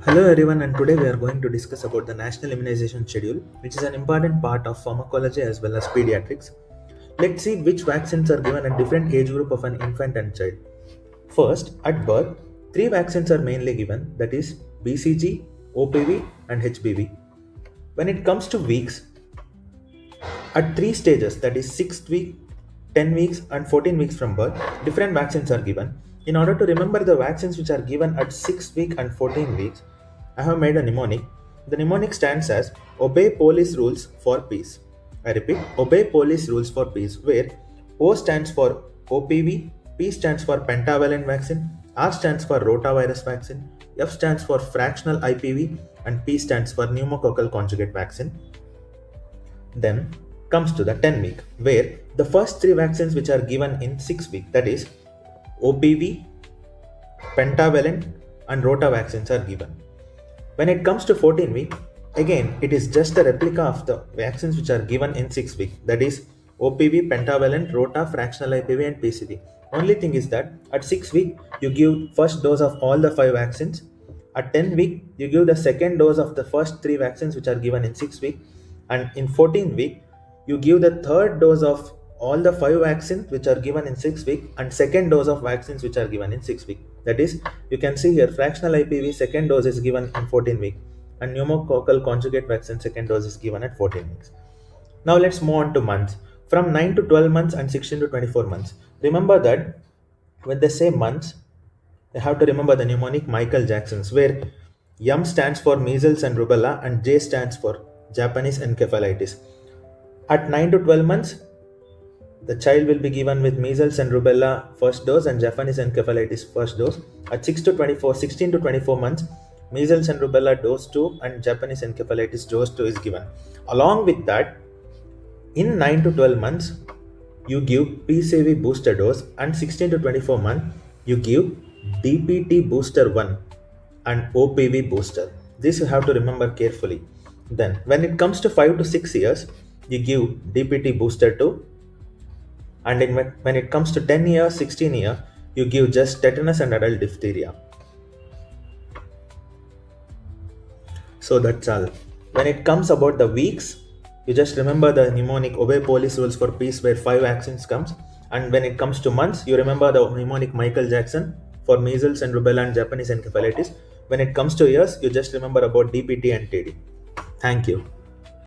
Hello everyone, and today we are going to discuss about the National Immunization Schedule, which is an important part of pharmacology as well as pediatrics. Let's see which vaccines are given at different age group of an infant and child. First, at birth, three vaccines are mainly given, that is BCG, OPV, and HPV. When it comes to weeks, at three stages, that is 6th week, 10 weeks, and 14 weeks from birth, different vaccines are given. In order to remember the vaccines which are given at 6th week and 14 weeks, I have made a mnemonic. The mnemonic stands as Obey Police Rules for Peace. I repeat, Obey Police Rules for Peace, where O stands for OPV, P stands for pentavalent vaccine, R stands for rotavirus vaccine, F stands for fractional IPV, and P stands for pneumococcal conjugate vaccine. Then comes to the 10 week, where the first three vaccines which are given in 6 week, that is OPV, pentavalent, and rota vaccines are given. When it comes to 14 week, again it is just a replica of the vaccines which are given in 6 week, that is OPV, pentavalent, rota, fractional IPV, and PCV. Only thing is that at 6 week you give first dose of all the 5 vaccines. At 10 week you give the second dose of the first 3 vaccines which are given in 6 week, and in 14 week you give the third dose of all the 5 vaccines which are given in 6 week and second dose of vaccines which are given in 6 week. That is, you can see here fractional IPV second dose is given in 14 week, and pneumococcal conjugate vaccine second dose is given at 14 weeks. Now let's move on to months. From 9 to 12 months and 16 to 24 months. Remember that when they say months, they have to remember the mnemonic Michael Jackson's, where M stands for measles and rubella and J stands for Japanese encephalitis. At 9 to 12 months, the child will be given with measles and rubella first dose and Japanese encephalitis first dose. At 16 to 24 months, measles and rubella dose 2 and Japanese encephalitis dose 2 is given. Along with that, in 9 to 12 months, you give PCV booster dose, and 16 to 24 months, you give DPT booster 1 and OPV booster. This you have to remember carefully. Then, when it comes to 5 to 6 years, you give DPT booster 2, and when it comes to 10 years, 16 years, you give just tetanus and adult diphtheria. So that's all. When it comes about the weeks, you just remember the mnemonic Obey Police Rules for Peace, where 5 vaccines comes. And when it comes to months, you remember the mnemonic Michael Jackson for measles and rubella and Japanese encephalitis. When it comes to years, you just remember about DPT and TD. Thank you.